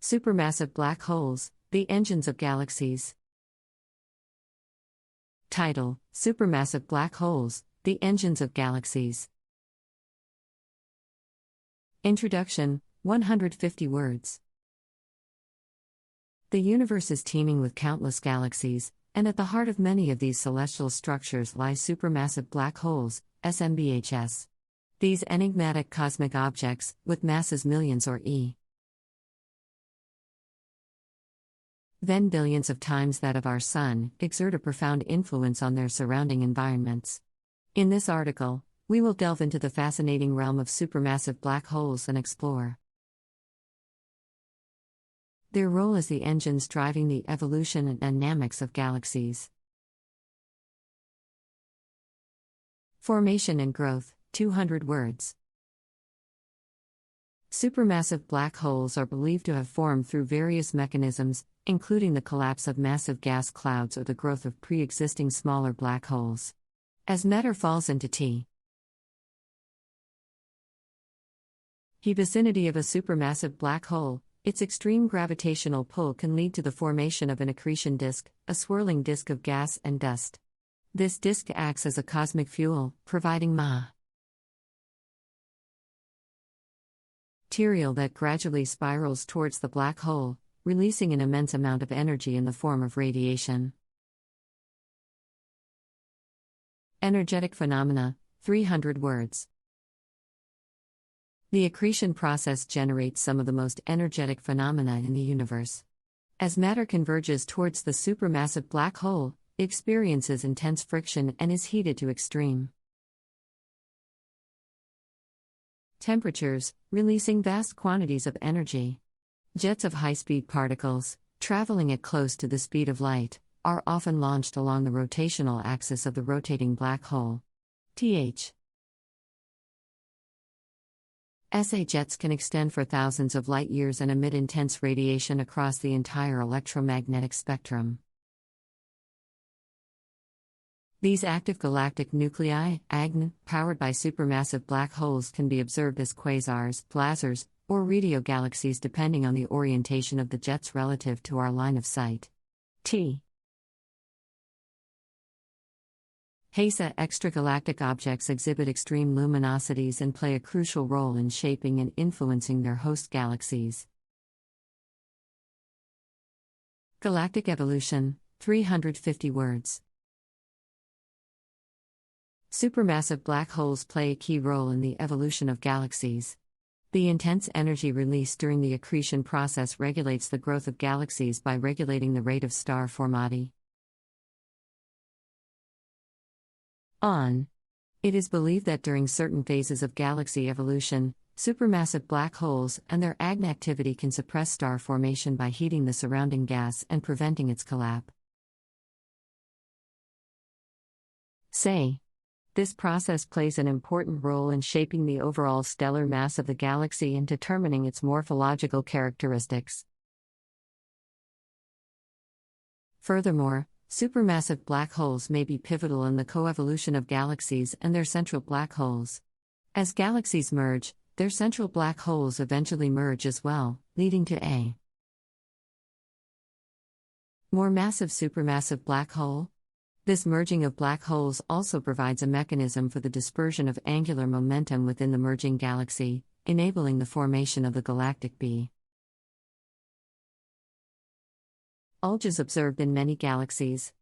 Supermassive black holes, the engines of galaxies. Title: Supermassive black holes, the engines of galaxies. Introduction, 150 words. The universe is teeming with countless galaxies, and at the heart of many of these celestial structures lie supermassive black holes, SMBHs. These enigmatic cosmic objects, with masses millions or even billions of times that of our Sun, exert a profound influence on their surrounding environments. In this article, we will delve into the fascinating realm of supermassive black holes and explore their role as the engines driving the evolution and dynamics of galaxies. Formation and growth, 200 words. Supermassive black holes are believed to have formed through various mechanisms, including the collapse of massive gas clouds or the growth of pre-existing smaller black holes. As matter falls into the vicinity of a supermassive black hole, its extreme gravitational pull can lead to the formation of an accretion disk, a swirling disk of gas and dust. This disk acts as a cosmic fuel, providing material that gradually spirals towards the black hole, releasing an immense amount of energy in the form of radiation. Energetic phenomena, 300 words. The accretion process generates some of the most energetic phenomena in the universe. As matter converges towards the supermassive black hole, it experiences intense friction and is heated to extreme temperatures, releasing vast quantities of energy. Jets of high-speed particles, traveling at close to the speed of light, are often launched along the rotational axis of the rotating black hole. SA jets can extend for thousands of light-years and emit intense radiation across the entire electromagnetic spectrum. These active galactic nuclei, AGN, powered by supermassive black holes, can be observed as quasars, blazars, or radiogalaxies depending on the orientation of the jets relative to our line of sight. HESA extragalactic objects exhibit extreme luminosities and play a crucial role in shaping and influencing their host galaxies. Galactic evolution, 350 words. Supermassive black holes play a key role in the evolution of galaxies. The intense energy released during the accretion process regulates the growth of galaxies by regulating the rate of star formation. It is believed that during certain phases of galaxy evolution, supermassive black holes and their AGN activity can suppress star formation by heating the surrounding gas and preventing its collapse. This process plays an important role in shaping the overall stellar mass of the galaxy and determining its morphological characteristics. Furthermore, supermassive black holes may be pivotal in the coevolution of galaxies and their central black holes. As galaxies merge, their central black holes eventually merge as well, leading to a more massive supermassive black hole. This merging of black holes also provides a mechanism for the dispersion of angular momentum within the merging galaxy, enabling the formation of the galactic bulges observed in many galaxies.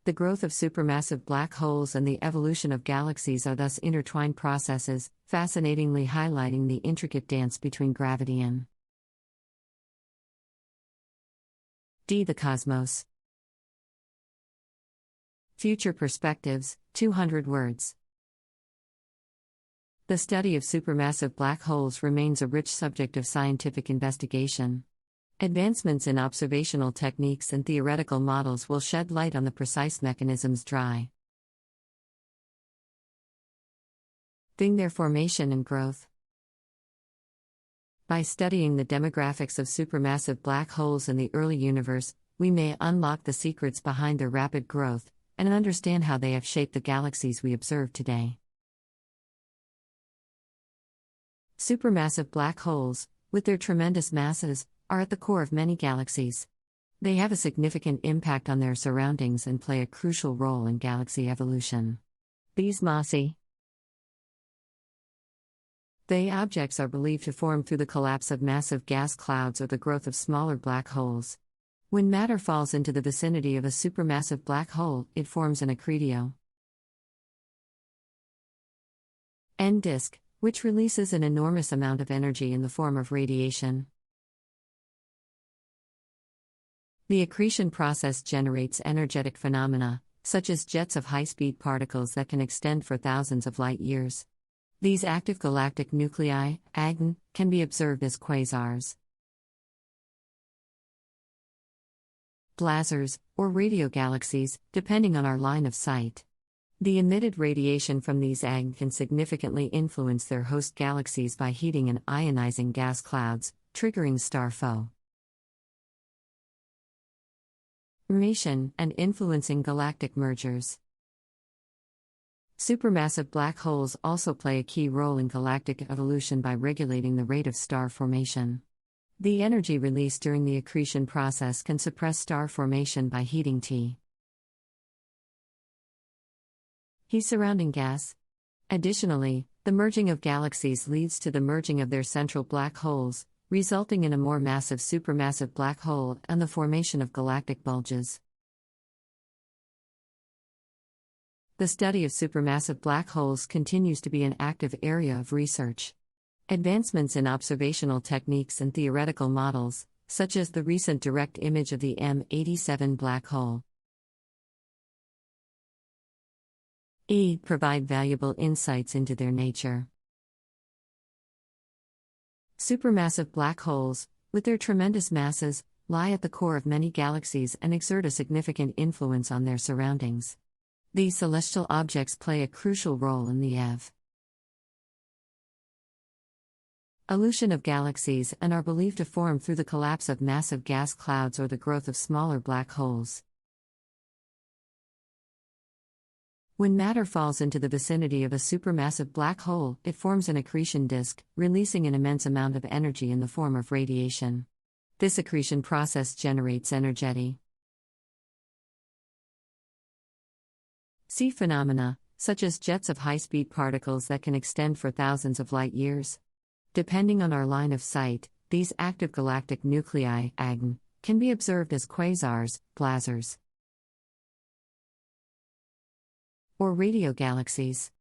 The growth of supermassive black holes and the evolution of galaxies are thus intertwined processes, fascinatingly highlighting the intricate dance between gravity and the cosmos. Future perspectives, 200 words. The study of supermassive black holes remains a rich subject of scientific investigation. Advancements in observational techniques and theoretical models will shed light on the precise mechanisms driving their formation and growth. By studying the demographics of supermassive black holes in the early universe, we may unlock the secrets behind their rapid growth and understand how they have shaped the galaxies we observe today. Supermassive black holes, with their tremendous masses, are at the core of many galaxies. They have a significant impact on their surroundings and play a crucial role in galaxy evolution. These massy They objects are believed to form through the collapse of massive gas clouds or the growth of smaller black holes. When matter falls into the vicinity of a supermassive black hole, it forms an accretion disk, which releases an enormous amount of energy in the form of radiation. The accretion process generates energetic phenomena, such as jets of high-speed particles that can extend for thousands of light years. These active galactic nuclei, AGN, can be observed as quasars, blazars, or radiogalaxies, depending on our line of sight. The emitted radiation from these AGN can significantly influence their host galaxies by heating and ionizing gas clouds, triggering star formation and influencing galactic mergers. Supermassive black holes also play a key role in galactic evolution by regulating the rate of star formation. The energy released during the accretion process can suppress star formation by heating heat surrounding gas. Additionally, the merging of galaxies leads to the merging of their central black holes, resulting in a more massive supermassive black hole and the formation of galactic bulges. The study of supermassive black holes continues to be an active area of research. Advancements in observational techniques and theoretical models, such as the recent direct image of the M87 black hole, provide valuable insights into their nature. Supermassive black holes, with their tremendous masses, lie at the core of many galaxies and exert a significant influence on their surroundings. These celestial objects play a crucial role in the evolution of galaxies and are believed to form through the collapse of massive gas clouds or the growth of smaller black holes. When matter falls into the vicinity of a supermassive black hole, it forms an accretion disk, releasing an immense amount of energy in the form of radiation. This accretion process generates energetic phenomena, such as jets of high-speed particles that can extend for thousands of light years. Depending on our line of sight, these active galactic nuclei, AGN, can be observed as quasars, blazars, or radiogalaxies.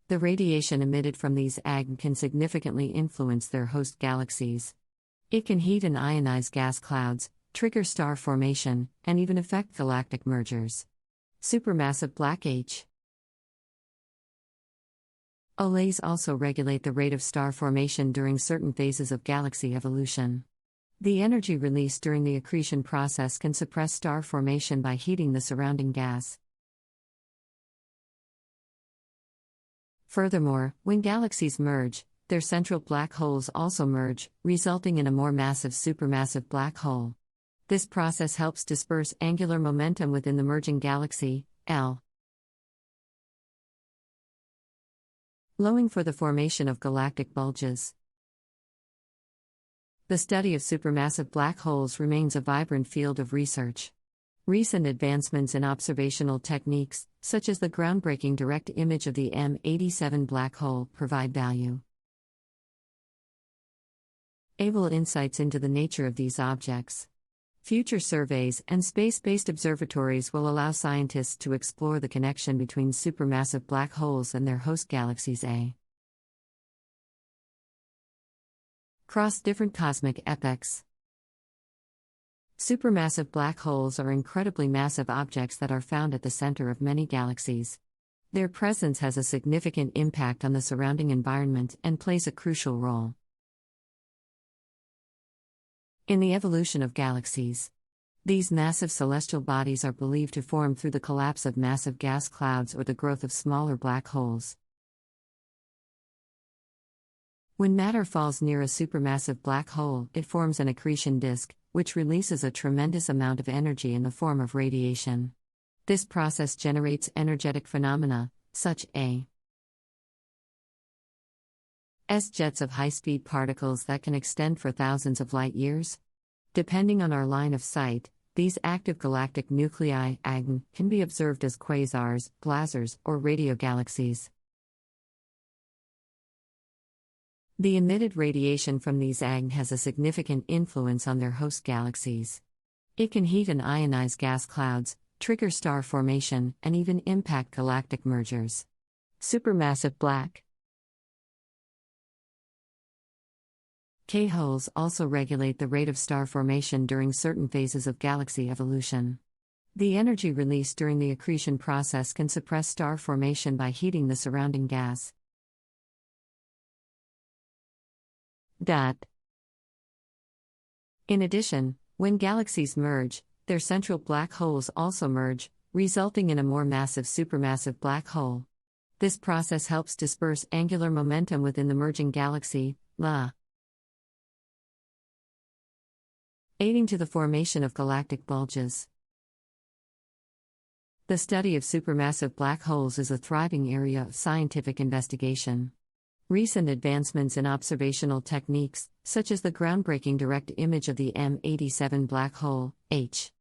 The radiation emitted from these AGN can significantly influence their host galaxies. It can heat and ionize gas clouds, trigger star formation, and even affect galactic mergers. Supermassive black holes also regulate the rate of star formation during certain phases of galaxy evolution. The energy released during the accretion process can suppress star formation by heating the surrounding gas. Furthermore, when galaxies merge, their central black holes also merge, resulting in a more massive supermassive black hole. This process helps disperse angular momentum within the merging galaxy, allowing for the formation of galactic bulges. The study of supermassive black holes remains a vibrant field of research. Recent advancements in observational techniques, such as the groundbreaking direct image of the M87 black hole, provide valuable insights into the nature of these objects. Future surveys and space-based observatories will allow scientists to explore the connection between supermassive black holes and their host galaxies across different cosmic epochs. Supermassive black holes are incredibly massive objects that are found at the center of many galaxies. Their presence has a significant impact on the surrounding environment and plays a crucial role in the evolution of galaxies. These massive celestial bodies are believed to form through the collapse of massive gas clouds or the growth of smaller black holes. When matter falls near a supermassive black hole, it forms an accretion disk, which releases a tremendous amount of energy in the form of radiation. This process generates energetic phenomena, such jets of high-speed particles that can extend for thousands of light years. Depending on our line of sight, these active galactic nuclei (AGN) can be observed as quasars, blazars, or radiogalaxies. The emitted radiation from these AGN has a significant influence on their host galaxies. It can heat and ionize gas clouds, trigger star formation, and even impact galactic mergers. Supermassive black K-holes also regulate the rate of star formation during certain phases of galaxy evolution. The energy released during the accretion process can suppress star formation by heating the surrounding gas. In addition, when galaxies merge, their central black holes also merge, resulting in a more massive supermassive black hole. This process helps disperse angular momentum within the merging galaxy, aiding to the formation of galactic bulges. The study of supermassive black holes is a thriving area of scientific investigation. Recent advancements in observational techniques, such as the groundbreaking direct image of the M87 black hole, H.